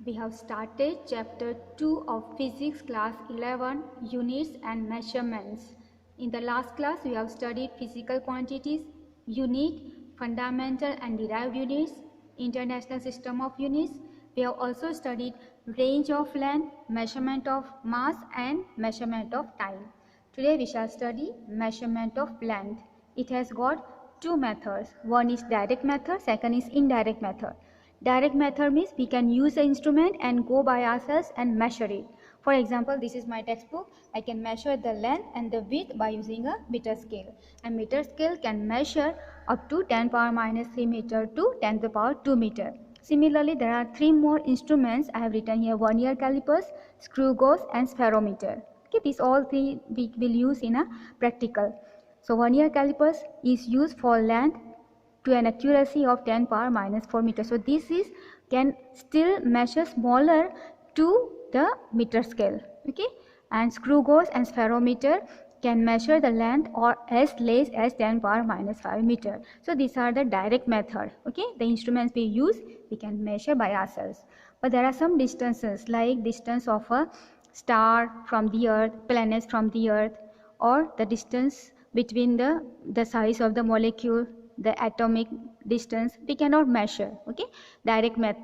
We have started chapter 2 of physics class 11 units and measurements. In the last class we have studied physical quantities, unit, fundamental and derived units, international system of units. We have also studied range of length, measurement of mass and measurement of time. Today we shall study measurement of length. It has got two methods. One is direct method, second is indirect method. Direct method means we can use the instrument and go by ourselves and measure it. For example, this is my textbook. I can measure the length and the width by using a meter scale. A meter scale can measure up to 10 power minus 3 meter to 10 to the power 2 meter. Similarly, there are three more instruments. I have written here: vernier calipers, screw gauge and spherometer. Okay, these all three we will use in a practical. So vernier calipers is used for length to an accuracy of 10 power minus 4 meter. So this is can still measure smaller to the meter scale. Okay, and screw gauge and spherometer can measure the length or as less as 10 power minus 5 meter. So these are the direct method. Okay, the instruments we use we can measure by ourselves. But there are some distances like distance of a star from the earth, planets from the earth, or the distance between the size of the molecule, the atomic distance we cannot measure. Okay,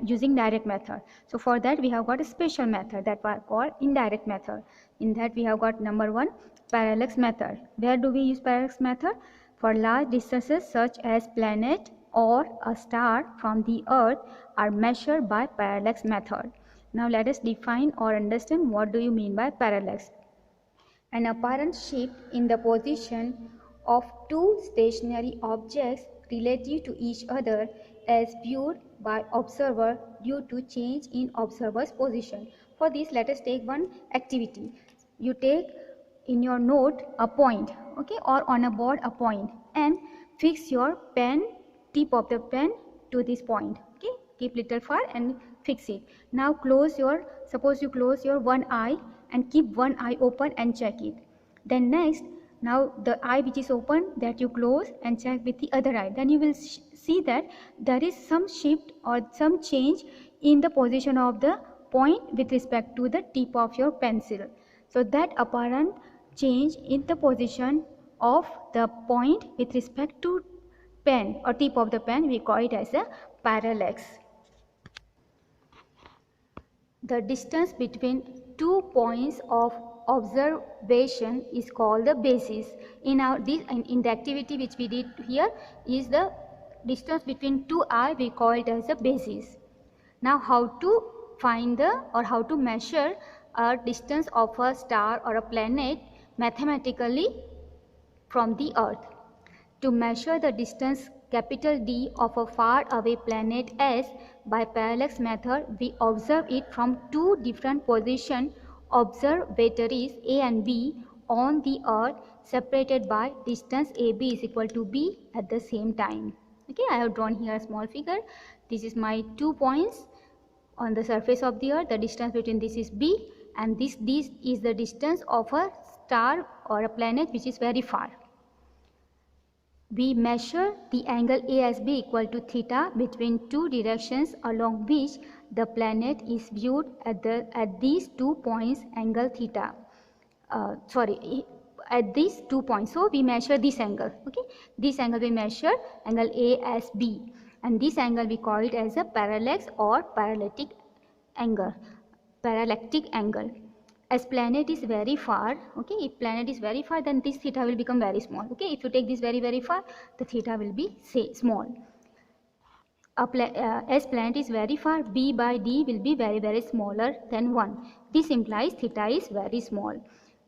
using direct method. So for that we have got a special method that was called indirect method. In that we have got number one, parallax method. Where do we use parallax method? For large distances such as planet or a star from the earth are measured by parallax method. Now let us define or understand what do you mean by parallax. An apparent shift in the position of two stationary objects relative to each other as viewed by observer due to change in observer's position. For this, let us take one activity. You take in your note a point, okay, or on a board a point, and fix your pen, tip of the pen to this point. Okay, keep little far and fix it. Now suppose you close your one eye and keep one eye open and check it. Then next, now the eye which is open that you close and check with the other eye. Then you will see that there is some shift or some change in the position of the point with respect to the tip of your pencil. So that apparent change in the position of the point with respect to pen or tip of the pen, we call it as a parallax. The distance between two points of observation is called the basis. In the activity which we did here is the distance between two eye, we call it as a basis. Now how to find how to measure a distance of a star or a planet mathematically from the earth. To measure the distance capital D of a far away planet S by parallax method, we observe it from two different position observatories A and B on the earth separated by distance AB is equal to B at the same time. Okay, I have drawn here a small figure. This is my 2 points on the surface of the earth. The distance between this is B, and this is the distance of a star or a planet which is very far. We measure the angle A as B equal to theta between two directions along which the planet is viewed at these 2 points angle theta. At these 2 points. So we measure this angle. Okay, this angle we measure angle A as B, and this angle we call it as a parallax or parallactic angle. As planet is very far, okay, if planet is very far, then this theta will become very small. Okay, if you take this very far, the theta will be small. As planet is very far, B by D will be very smaller than 1. This implies theta is very small.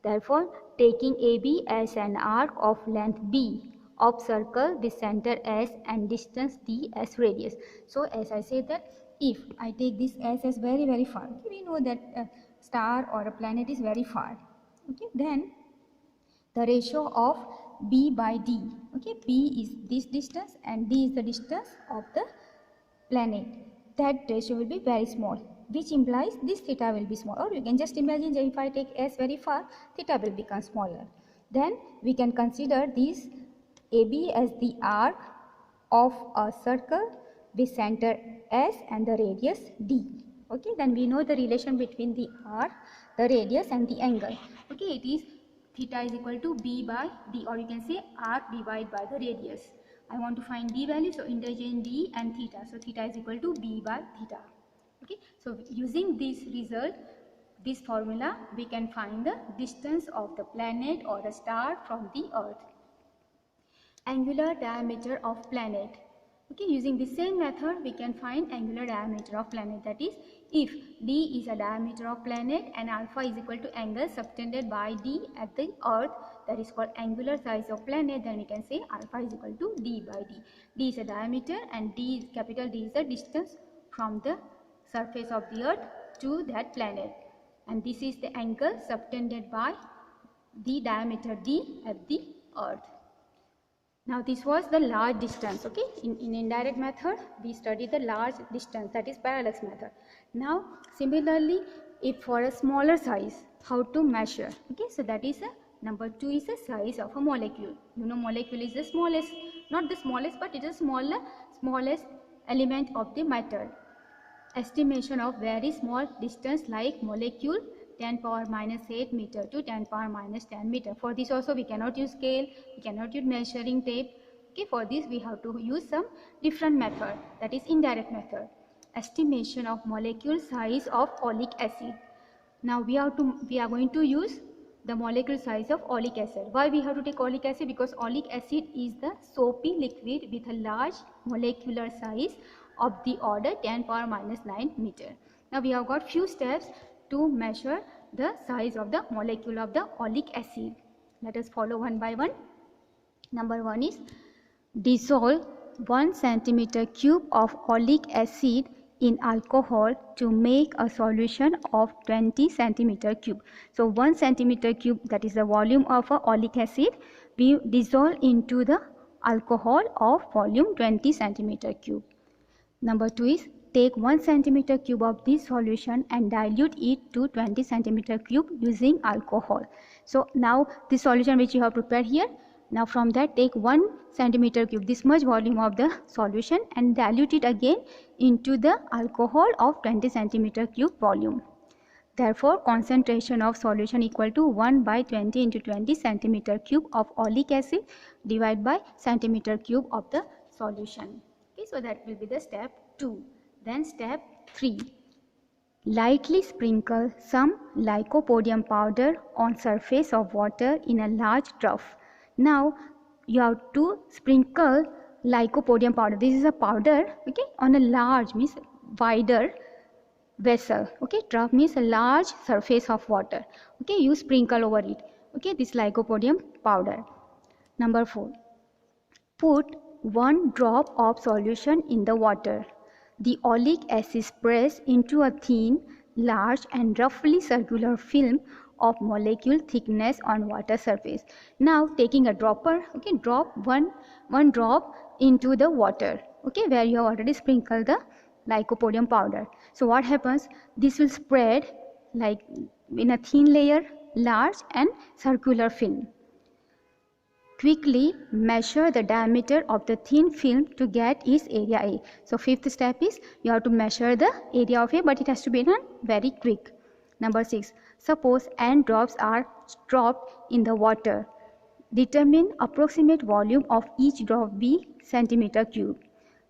Therefore, taking AB as an arc of length B of circle with center S and distance D as radius. So as I say that if I take this S as very far, okay, we know that star or a planet is very far. Okay, then the ratio of B by D, okay, B is this distance and D is the distance of the planet. That ratio will be very small, which implies this theta will be small. Or you can just imagine that if I take S very far, theta will become smaller. Then we can consider this AB as the arc of a circle with center S and the radius D. Okay, then we know the relation between the r, the radius and the angle. Okay, it is theta is equal to b by d, or you can say r divided by the radius. I want to find d value, so interchange d and theta. So theta is equal to b by theta. Okay, so using this result, this formula, we can find the distance of the planet or a star from the earth. Angular diameter of planet. Okay, using the same method, we can find angular diameter of planet. That is, if d is a diameter of planet and alpha is equal to angle subtended by d at the earth, that is called angular size of planet, then we can say alpha is equal to d by d. D is a diameter and capital D is the distance from the surface of the earth to that planet, and this is the angle subtended by the diameter d at the earth. Now this was the large distance. Okay, in indirect method we study the large distance, that is parallax method. Now similarly, if for a smaller size, how to measure? Okay, so that is number 2 is the size of a molecule. You know, molecule is the smallest, not the smallest, but it is smallest element of the matter. Estimation of very small distance like molecule 10 power minus 8 meter to 10 power minus 10 meter. For this also we cannot use scale, we cannot use measuring tape. Okay, for this we have to use some different method, that is indirect method. Estimation of molecule size of oleic acid. Now we are going to use the molecule size of oleic acid. Why we have to take oleic acid? Because oleic acid is the soapy liquid with a large molecular size of the order 10 power minus 9 meter. Now we have got few steps to measure the size of the molecule of the oleic acid. Let us follow one by one. Number 1 is dissolve 1 centimeter cube of oleic acid in alcohol to make a solution of 20 centimeter cube. So 1 centimeter cube, that is the volume of a oleic acid, we dissolve into the alcohol of volume 20 centimeter cube. Number 2 is take 1 centimeter cube of this solution and dilute it to 20 centimeter cube using alcohol. So now this solution which you have prepared here, now from that take 1 centimeter cube, this much volume of the solution, and dilute it again into the alcohol of 20 centimeter cube volume. Therefore concentration of solution equal to 1 by 20 into 20 centimeter cube of oleic acid divided by centimeter cube of the solution. Okay, so that will be the step 2. Then step 3. Lightly sprinkle some lycopodium powder on surface of water in a large trough. Now you have to sprinkle lycopodium powder. This is a powder, okay, on a large, means wider vessel. Okay, trough means a large surface of water. Okay, you sprinkle over it. Okay, this lycopodium powder. Number 4. Put 1 drop of solution in the water. The oleic acid spreads into a thin, large and roughly circular film of molecule thickness on water surface. Now taking a dropper, okay, drop one drop into the water, okay, where you have already sprinkled the lycopodium powder. So what happens? This will spread like in a thin layer, large and circular film. Quickly measure the diameter of the thin film to get its area A. So fifth step is you have to measure the area of A, but it has to be done very quick. Number 6. Suppose n drops are dropped in the water. Determine approximate volume of each drop be centimeter cube.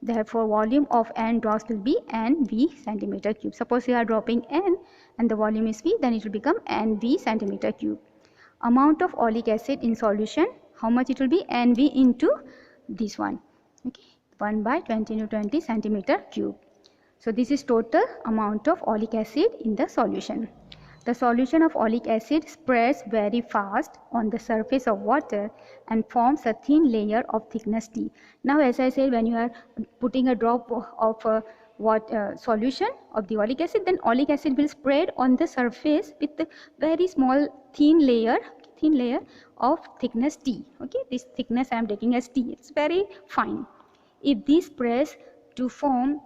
Therefore volume of n drops will be nv centimeter cube. Suppose you are dropping n and the volume is v, then it will become nv centimeter cube. Amount of oleic acid in solution, how much it will be? Nv into this one, okay, 1 by 20 into 20 centimeter cube. So this is total amount of oleic acid in the solution. The solution of oleic acid spreads very fast on the surface of water and forms a thin layer of thickness T. Now as I said, when you are putting a drop of solution of the oleic acid, then oleic acid will spread on the surface with a very small thin layer of thickness T. Okay, this thickness I am taking as T. It's very fine. If this spreads to form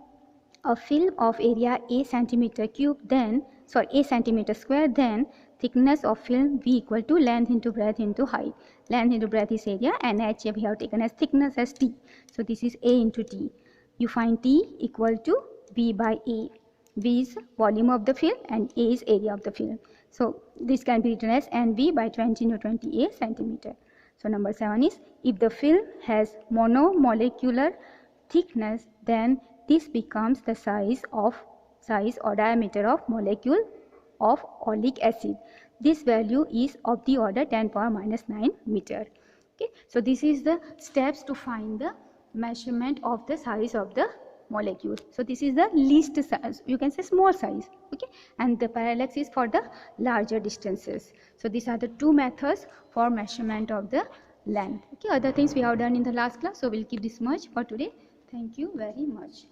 a film of area A centimeter cube, then A centimeter square, then thickness of film V equal to length into breadth into height. Length into breadth is area and H we have taken as thickness as T. So this is A into T. You find T equal to V by A. V is volume of the film and A is area of the film. So this can be written as NV by 20 into 20 A centimeter. So number 7 is, if the film has monomolecular thickness, then this becomes the size or diameter of molecule of oleic acid. This value is of the order 10 power minus 9 meter. Okay, so this is the steps to find the measurement of the size of the molecule. So this is the least size, you can say small size. Okay, and the parallax is for the larger distances. So these are the two methods for measurement of the length. Okay, other things we have done in the last class, so we'll keep this much for today. Thank you very much.